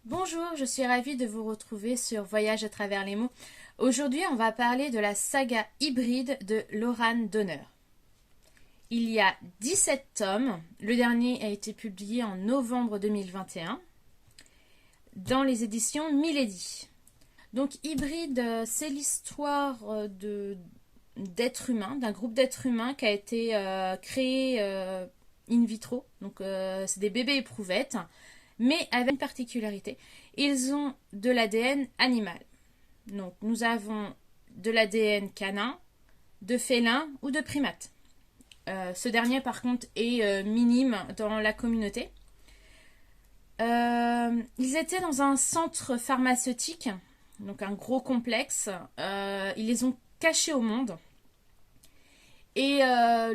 Bonjour, je suis ravie de vous retrouver sur Voyage à travers les mots. Aujourd'hui, on va parler de la saga hybride de Loran Donner. Il y a 17 tomes, le dernier a été publié en novembre 2021 dans les éditions Milady. Donc hybride, c'est l'histoire d'êtres humains, d'un groupe d'êtres humains qui a été créé in vitro. Donc c'est des bébés éprouvettes, mais avec une particularité. Ils ont de l'ADN animal. Donc nous avons de l'ADN canin, de félin ou de primate. Ce dernier par contre est minime dans la communauté. Ils étaient dans un centre pharmaceutique, donc un gros complexe. Ils les ont cachés au monde. Et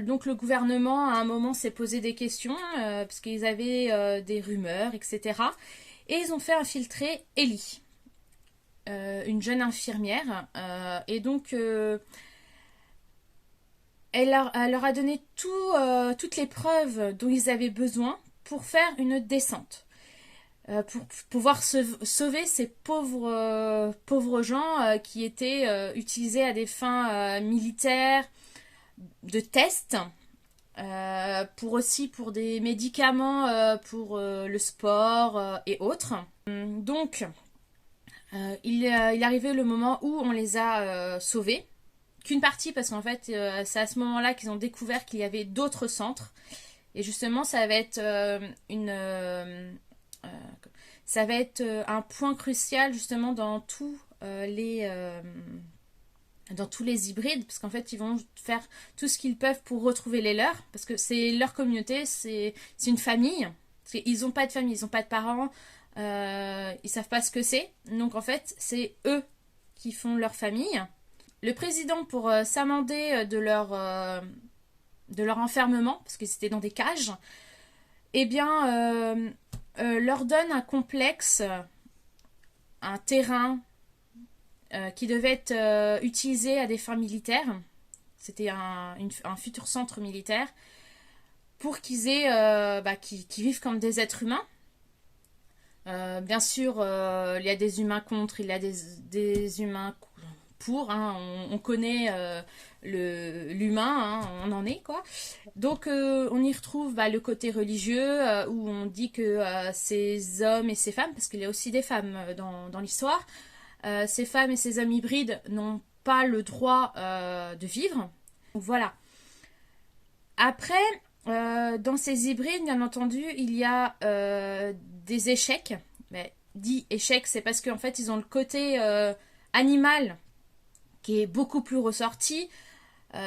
donc le gouvernement à un moment s'est posé des questions parce qu'ils avaient des rumeurs, etc. Et ils ont fait infiltrer Ellie, une jeune infirmière. Et donc elle leur a donné toutes les preuves dont ils avaient besoin pour faire une descente. Pour pouvoir sauver ces pauvres gens qui étaient utilisés à des fins militaires, de tests, pour des médicaments pour le sport et autres. Donc, il arrivait le moment où on les a sauvés. Qu'une partie, parce qu'en fait, c'est à ce moment-là qu'ils ont découvert qu'il y avait d'autres centres. Et justement, ça va être un point crucial justement dans tous les hybrides, parce qu'en fait ils vont faire tout ce qu'ils peuvent pour retrouver les leurs, parce que c'est leur communauté, c'est une famille. Ils n'ont pas de famille, ils n'ont pas de parents, ils savent pas ce que c'est. Donc en fait c'est eux qui font leur famille. Le président, pour s'amender de leur enfermement, parce qu'ils étaient dans des cages, eh bien leur donne un complexe, un terrain qui devait être utilisé à des fins militaires. C'était un futur centre militaire pour qu'ils qu'ils vivent comme des êtres humains. Bien sûr, il y a des humains contre, il y a des humains pour. Hein, on connaît l'humain, hein, on en est quoi. Donc on y retrouve le côté religieux où on dit que ces hommes et ces femmes, parce qu'il y a aussi des femmes dans l'histoire, ces femmes et ces hommes hybrides n'ont pas le droit de vivre. Donc, voilà. Après, dans ces hybrides, bien entendu, il y a des échecs. Mais dit échecs, c'est parce qu'en fait, ils ont le côté animal qui est beaucoup plus ressorti,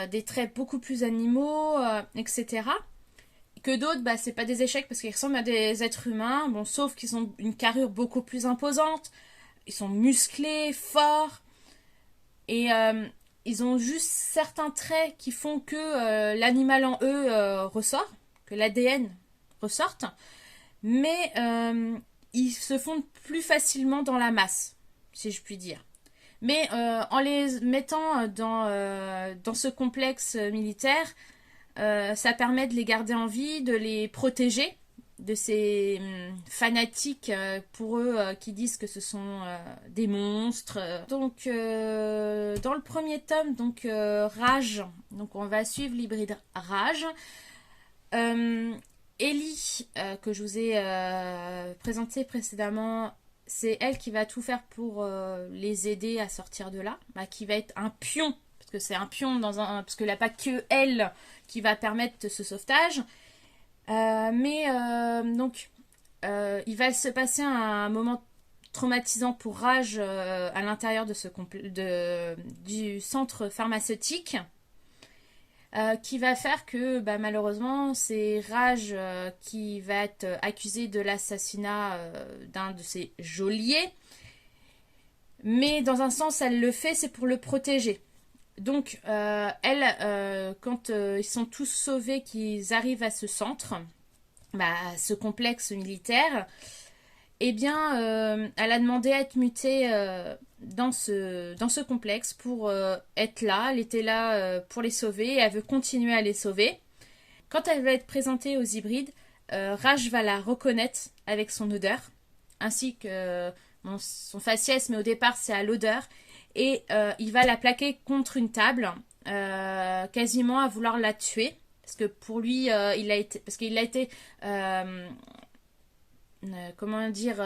des traits beaucoup plus animaux, etc. Que d'autres, c'est pas des échecs parce qu'ils ressemblent à des êtres humains, bon, sauf qu'ils ont une carrure beaucoup plus imposante. Ils sont musclés, forts, et ils ont juste certains traits qui font que l'animal en eux ressort, que l'ADN ressorte, mais ils se fondent plus facilement dans la masse, si je puis dire. Mais en les mettant dans ce complexe militaire, ça permet de les garder en vie, de les protéger de ces fanatiques pour eux qui disent que ce sont des monstres. Donc dans le premier tome, donc Rage, donc on va suivre l'hybride Rage. Ellie, que je vous ai présenté précédemment, c'est elle qui va tout faire pour les aider à sortir de là, qui va être un pion, parce que c'est un pion parce qu'il n'y a pas que elle qui va permettre ce sauvetage. Donc il va se passer un moment traumatisant pour Rage à l'intérieur du centre pharmaceutique, qui va faire que malheureusement c'est Rage qui va être accusé de l'assassinat d'un de ses geôliers, mais dans un sens elle le fait, c'est pour le protéger. Donc quand ils sont tous sauvés, qu'ils arrivent à ce centre, à ce complexe militaire, eh bien elle a demandé à être mutée dans ce complexe pour être là. Elle était là pour les sauver et elle veut continuer à les sauver. Quand elle va être présentée aux hybrides, Raj va la reconnaître avec son odeur, ainsi que bon, son faciès, mais au départ c'est à l'odeur. Et il va la plaquer contre une table, quasiment à vouloir la tuer. Parce que pour lui, il a été comment dire,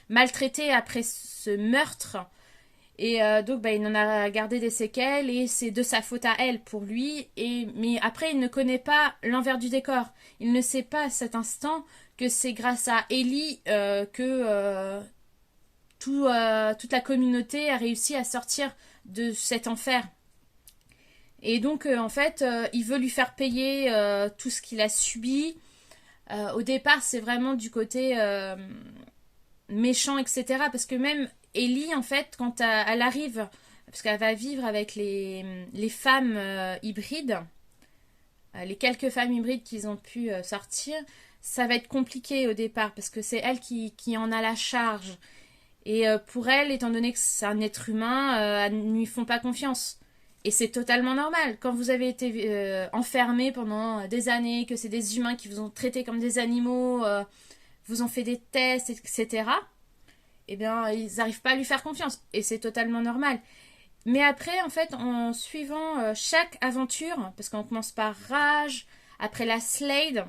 maltraité après ce meurtre. Et donc, bah, il en a gardé des séquelles et c'est de sa faute à elle pour lui. Mais après, il ne connaît pas l'envers du décor. Il ne sait pas à cet instant que c'est grâce à Ellie que toute la communauté a réussi à sortir de cet enfer. Et donc, en fait, il veut lui faire payer tout ce qu'il a subi. Au départ, c'est vraiment du côté méchant, etc. Parce que même Ellie, en fait, quand elle arrive, parce qu'elle va vivre avec les femmes hybrides, les quelques femmes hybrides qu'ils ont pu sortir, ça va être compliqué au départ, parce que c'est elle qui en a la charge. Et pour elle, étant donné que c'est un être humain, elles ne lui font pas confiance. Et c'est totalement normal. Quand vous avez été enfermé pendant des années, que c'est des humains qui vous ont traité comme des animaux, vous ont fait des tests, etc., eh bien, ils n'arrivent pas à lui faire confiance. Et c'est totalement normal. Mais après, en fait, en suivant chaque aventure, parce qu'on commence par Rage, après la Slade,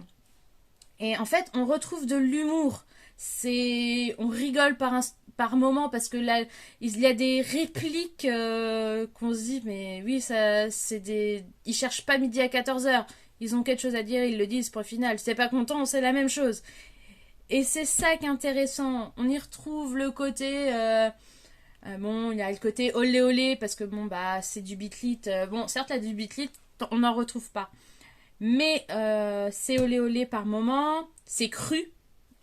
et en fait, on retrouve de l'humour. On rigole par moment parce que là, il y a des répliques qu'on se dit, mais oui, ils cherchent pas midi à 14h. Ils ont quelque chose à dire, ils le disent pour le final. C'est pas content, c'est la même chose. Et c'est ça qui est intéressant. On y retrouve le côté... bon, il y a le côté olé olé parce que bon, bah, c'est du bitlit. Bon, certes, là, du bitlit, on n'en retrouve pas. Mais c'est olé olé par moment. C'est cru.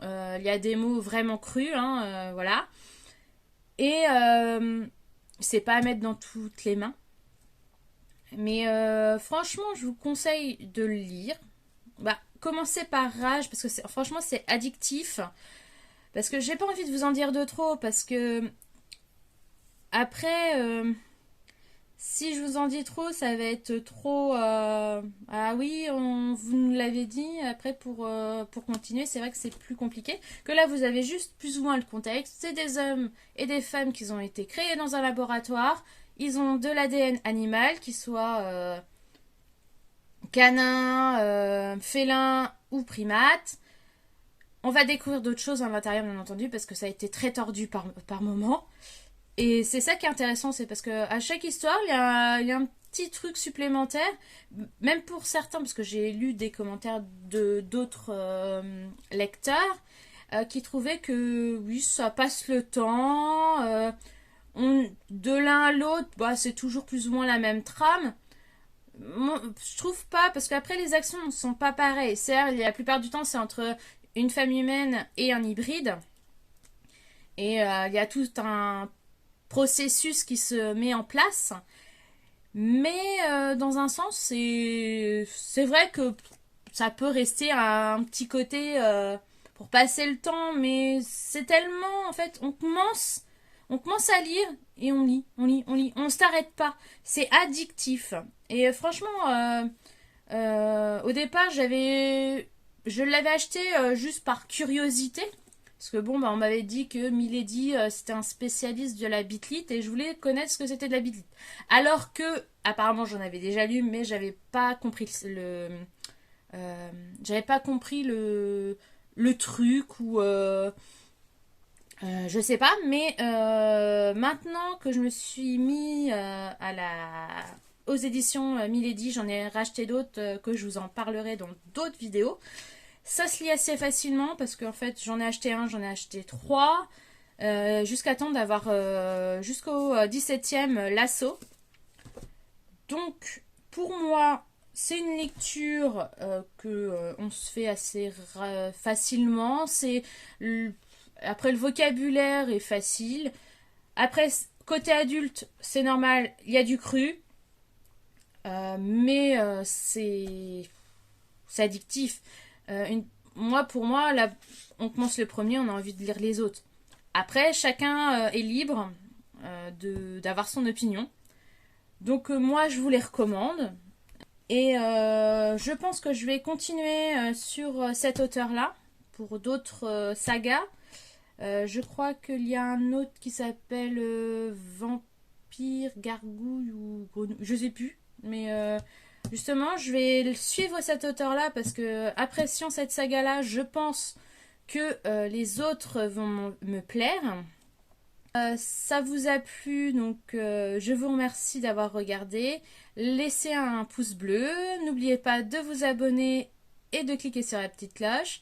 Il y a des mots vraiment crus, hein, voilà. Et c'est pas à mettre dans toutes les mains. Mais franchement, je vous conseille de le lire. Bah, commencez par Rage, parce que franchement, c'est addictif. Parce que j'ai pas envie de vous en dire de trop, parce que après, si je vous en dis trop, ça va être trop... ah oui, vous nous l'avez dit. Après, pour continuer, c'est vrai que c'est plus compliqué. Que là, vous avez juste plus ou moins le contexte. C'est des hommes et des femmes qui ont été créés dans un laboratoire. Ils ont de l'ADN animal, qui soit canin, félin ou primate. On va découvrir d'autres choses à l'intérieur, bien entendu, parce que ça a été très tordu par moment. Et c'est ça qui est intéressant, c'est parce que à chaque histoire, il y a un petit truc supplémentaire, même pour certains, parce que j'ai lu des commentaires d'autres lecteurs qui trouvaient que oui, ça passe le temps, de l'un à l'autre, bah, c'est toujours plus ou moins la même trame. Moi, je trouve pas, parce qu'après les actions ne sont pas pareilles. Certes, la plupart du temps, c'est entre une femme humaine et un hybride. Et il y a tout un processus qui se met en place. Mais dans un sens, c'est vrai que ça peut rester un petit côté pour passer le temps, mais c'est tellement, en fait, on commence à lire et on lit, on ne s'arrête pas. C'est addictif. Et franchement, au départ, je l'avais acheté juste par curiosité. Parce que bon, bah, on m'avait dit que Milady, c'était un spécialiste de la bitlite et je voulais connaître ce que c'était de la bitlite. Alors que, apparemment, j'en avais déjà lu, mais j'avais pas compris j'avais pas compris le truc ou je sais pas. Mais maintenant que je me suis mis aux éditions Milady, j'en ai racheté d'autres que je vous en parlerai dans d'autres vidéos. Ça se lit assez facilement parce qu'en fait j'en ai acheté un, j'en ai acheté trois jusqu'à temps d'avoir jusqu'au 17e l'assaut. Donc pour moi c'est une lecture que on se fait assez facilement. Après le vocabulaire est facile. Après côté adulte c'est normal, il y a du cru. Mais c'est addictif. Pour moi, là, on commence le premier, on a envie de lire les autres. Après, chacun est libre d'avoir son opinion. Donc moi, je vous les recommande. Et je pense que je vais continuer sur cet auteur-là pour d'autres sagas. Je crois qu'il y a un autre qui s'appelle Vampire, Gargouille ou Grenouille, je sais plus. Mais justement, je vais suivre cet auteur-là parce que, appréciant cette saga-là, je pense que les autres vont me plaire. Ça vous a plu, donc je vous remercie d'avoir regardé. Laissez un pouce bleu, n'oubliez pas de vous abonner et de cliquer sur la petite cloche.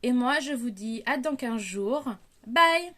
Et moi, je vous dis à dans 15 jours. Bye!